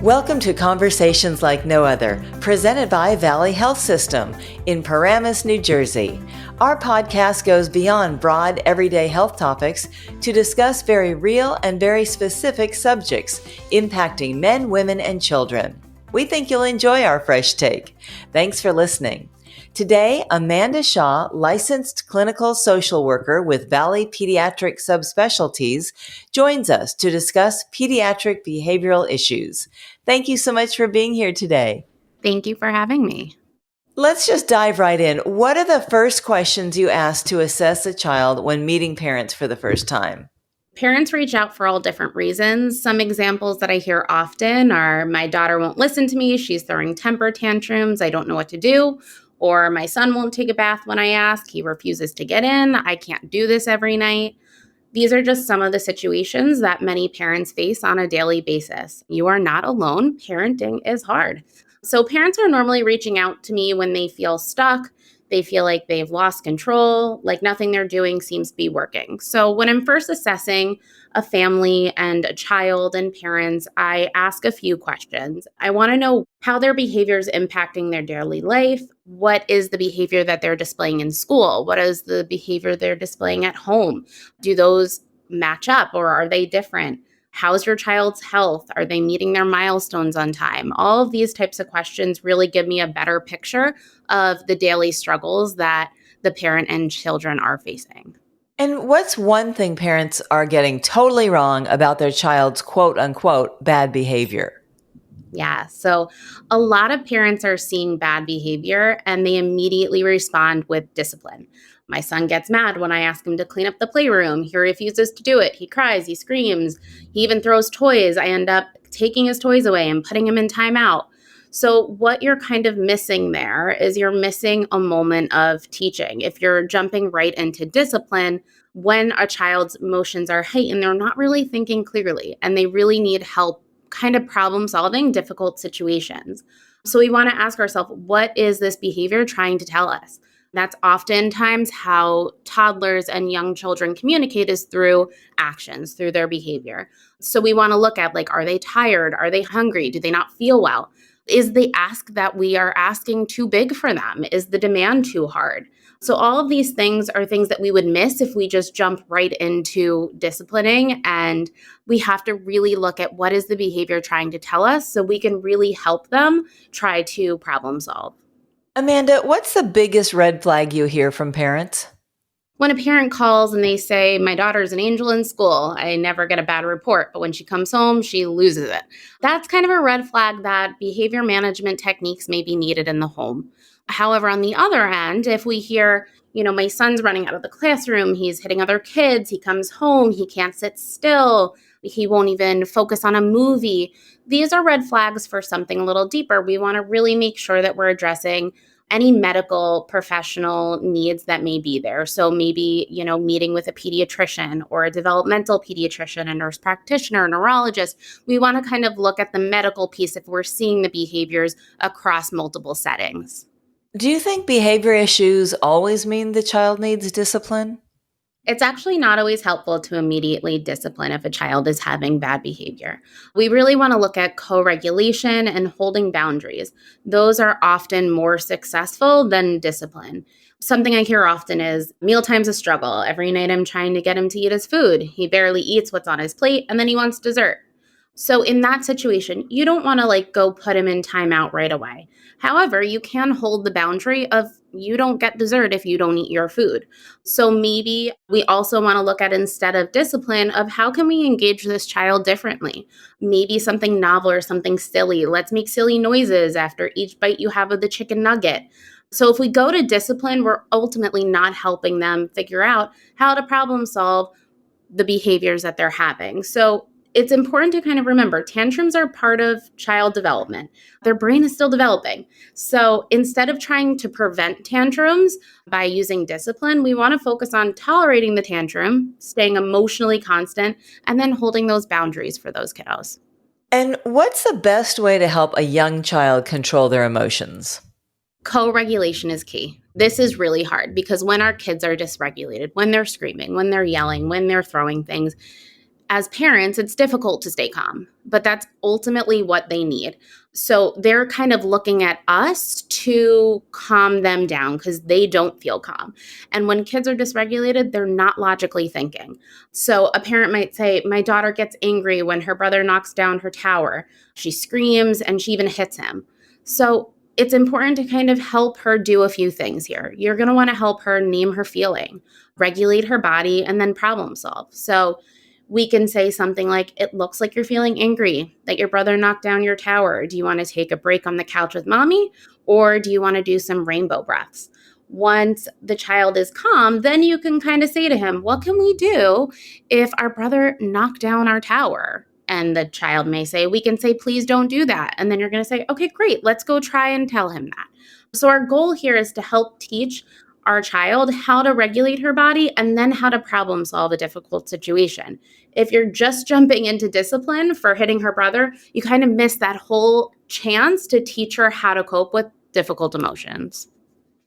Welcome to Conversations Like No Other, presented by Valley Health System in Paramus, New Jersey. Our podcast goes beyond broad, everyday health topics to discuss very real and very specific subjects impacting men, women, and children. We think you'll enjoy our fresh take. Thanks for listening. Today, Amanda Shaw, licensed clinical social worker with Valley Pediatric Subspecialties, joins us to discuss pediatric behavioral issues. Thank you so much for being here today. Thank you for having me. Let's just dive right in. What are the first questions you ask to assess a child when meeting parents for the first time? Parents reach out for all different reasons. Some examples that I hear often are, my daughter won't listen to me, she's throwing temper tantrums, I don't know what to do. Or my son won't take a bath when I ask, he refuses to get in, I can't do this every night. These are just some of the situations that many parents face on a daily basis. You are not alone. Parenting is hard. So parents are normally reaching out to me when they feel stuck. They feel like they've lost control, like nothing they're doing seems to be working. So when I'm first assessing a family and a child and parents, I ask a few questions. I want to know how their behavior is impacting their daily life. What is the behavior that they're displaying in school? What is the behavior they're displaying at home? Do those match up or are they different? How's your child's health? Are they meeting their milestones on time? All of these types of questions really give me a better picture of the daily struggles that the parent and children are facing. And what's one thing parents are getting totally wrong about their child's quote unquote bad behavior? Yeah, so a lot of parents are seeing bad behavior and they immediately respond with discipline. My son gets mad when I ask him to clean up the playroom. He refuses to do it. He cries, he screams, he even throws toys. I end up taking his toys away and putting him in timeout. So what you're kind of missing there is you're missing a moment of teaching. If you're jumping right into discipline, when a child's emotions are heightened, they're not really thinking clearly and they really need help kind of problem solving difficult situations. So we want to ask ourselves, what is this behavior trying to tell us? That's oftentimes how toddlers and young children communicate, is through actions, through their behavior. So we want to look at, like, are they tired? Are they hungry? Do they not feel well? Is the ask that we are asking too big for them? Is the demand too hard? So all of these things are things that we would miss if we just jump right into disciplining. And we have to really look at what is the behavior trying to tell us so we can really help them try to problem solve. Amanda, what's the biggest red flag you hear from parents? When a parent calls and they say, my daughter's an angel in school, I never get a bad report, but when she comes home, she loses it. That's kind of a red flag that behavior management techniques may be needed in the home. However, on the other hand, if we hear, my son's running out of the classroom, he's hitting other kids, he comes home, he can't sit still, he won't even focus on a movie, these are red flags for something a little deeper. We want to really make sure that we're addressing any medical professional needs that may be there. So maybe, meeting with a pediatrician or a developmental pediatrician, a nurse practitioner, a neurologist. We want to kind of look at the medical piece if we're seeing the behaviors across multiple settings. Do you think behavior issues always mean the child needs discipline? It's actually not always helpful to immediately discipline if a child is having bad behavior. We really want to look at co-regulation and holding boundaries. Those are often more successful than discipline. Something I hear often is, mealtime's a struggle. Every night I'm trying to get him to eat his food. He barely eats what's on his plate, and then he wants dessert. So in that situation, you don't want to go put him in timeout right away. However, you can hold the boundary of, you don't get dessert if you don't eat your food. So maybe we also want to look at, instead of discipline, of how can we engage this child differently? Maybe something novel or something silly. Let's make silly noises after each bite you have of the chicken nugget. So if we go to discipline, we're ultimately not helping them figure out how to problem solve the behaviors that they're having. So it's important to kind of remember, tantrums are part of child development. Their brain is still developing. So instead of trying to prevent tantrums by using discipline, we want to focus on tolerating the tantrum, staying emotionally constant, and then holding those boundaries for those kiddos. And what's the best way to help a young child control their emotions? Co-regulation is key. This is really hard because when our kids are dysregulated, when they're screaming, when they're yelling, when they're throwing things, as parents, it's difficult to stay calm, but that's ultimately what they need. So they're kind of looking at us to calm them down because they don't feel calm. And when kids are dysregulated, they're not logically thinking. So a parent might say, my daughter gets angry when her brother knocks down her tower. She screams and she even hits him. So it's important to kind of help her do a few things here. You're going to want to help her name her feeling, regulate her body, and then problem solve. So we can say something like, it looks like you're feeling angry that your brother knocked down your tower. Do you want to take a break on the couch with mommy? Or do you want to do some rainbow breaths? Once the child is calm, then you can kind of say to him, what can we do if our brother knocked down our tower? And the child may say, we can say, please don't do that. And then you're going to say, okay, great, let's go try and tell him that. So our goal here is to help teach our child how to regulate her body and then how to problem solve a difficult situation. If you're just jumping into discipline for hitting her brother, you kind of miss that whole chance to teach her how to cope with difficult emotions.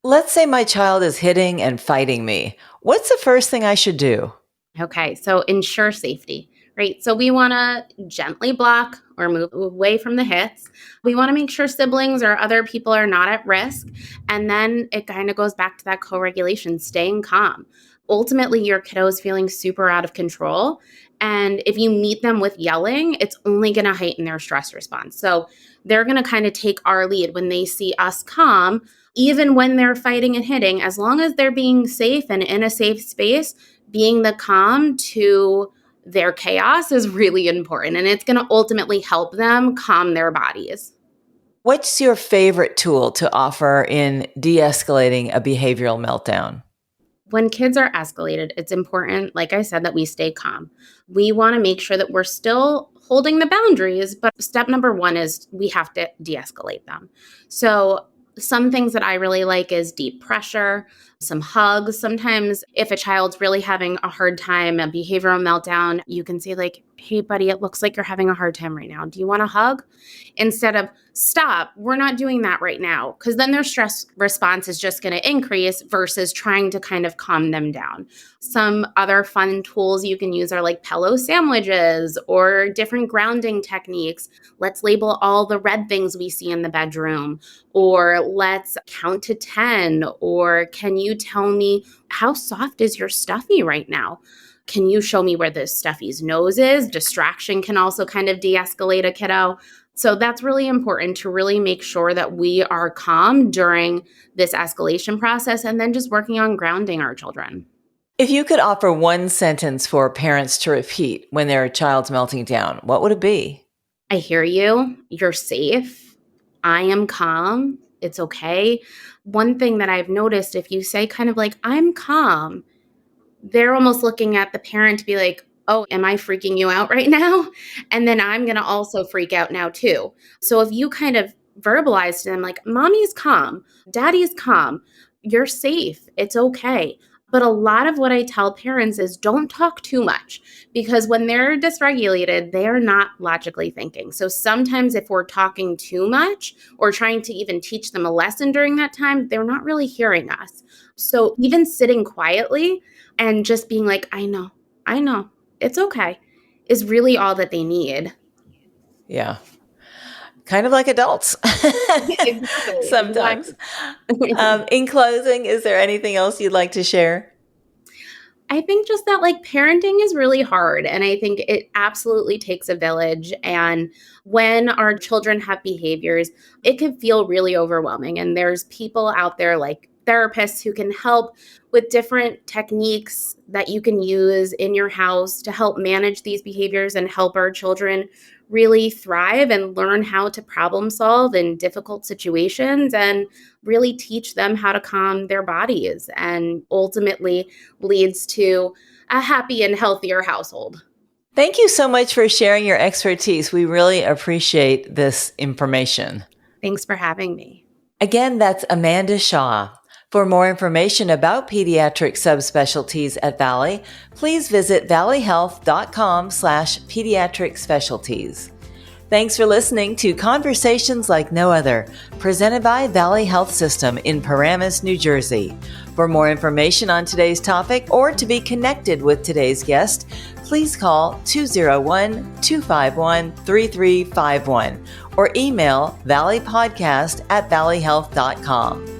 Let's say my child is hitting and fighting me. What's the first thing I should do? Okay, so ensure safety, right? So we want to gently block or move away from the hits. We want to make sure siblings or other people are not at risk. And then it kind of goes back to that co-regulation, staying calm. Ultimately, your kiddo is feeling super out of control. And if you meet them with yelling, it's only going to heighten their stress response. So they're going to kind of take our lead when they see us calm, even when they're fighting and hitting, as long as they're being safe and in a safe space, being the calm to their chaos is really important. And it's going to ultimately help them calm their bodies. What's your favorite tool to offer in de-escalating a behavioral meltdown? When kids are escalated, it's important, like I said, that we stay calm. We want to make sure that we're still holding the boundaries, but step number one is we have to de-escalate them. So some things that I really like is deep pressure, some hugs. Sometimes if a child's really having a hard time, a behavioral meltdown, you can say like, hey buddy, it looks like you're having a hard time right now. Do you want a hug? Instead of stop, we're not doing that right now. Because then their stress response is just going to increase versus trying to kind of calm them down. Some other fun tools you can use are like pillow sandwiches or different grounding techniques. Let's label all the red things we see in the bedroom, or let's count to 10, or can you tell me how soft is your stuffy right now? Can you show me where the stuffy's nose is? Distraction can also kind of de-escalate a kiddo. So that's really important to really make sure that we are calm during this escalation process and then just working on grounding our children. If you could offer one sentence for parents to repeat when their child's melting down, what would it be? I hear you. You're safe. I am calm. It's okay. One thing that I've noticed, if you say kind of like, I'm calm, they're almost looking at the parent to be like, oh, am I freaking you out right now? And then I'm going to also freak out now too. So if you kind of verbalize to them like, mommy's calm, daddy's calm, you're safe, it's okay. But a lot of what I tell parents is don't talk too much, because when they're dysregulated, they are not logically thinking. So sometimes if we're talking too much or trying to even teach them a lesson during that time, they're not really hearing us. So even sitting quietly and just being like, I know, it's okay, is really all that they need. Yeah. Kind of like adults Exactly. sometimes. Exactly. In closing, is there anything else you'd like to share? I think just that like parenting is really hard. And I think it absolutely takes a village. And when our children have behaviors, it can feel really overwhelming. And there's people out there like therapists who can help with different techniques that you can use in your house to help manage these behaviors and help our children really thrive and learn how to problem solve in difficult situations and really teach them how to calm their bodies and ultimately leads to a happy and healthier household. Thank you so much for sharing your expertise. We really appreciate this information. Thanks for having me. Again, that's Amanda Shaw. For more information about pediatric subspecialties at Valley, please visit valleyhealth.com/pediatric specialties. Thanks for listening to Conversations Like No Other, presented by Valley Health System in Paramus, New Jersey. For more information on today's topic or to be connected with today's guest, please call 201-251-3351 or email valleypodcast@valleyhealth.com.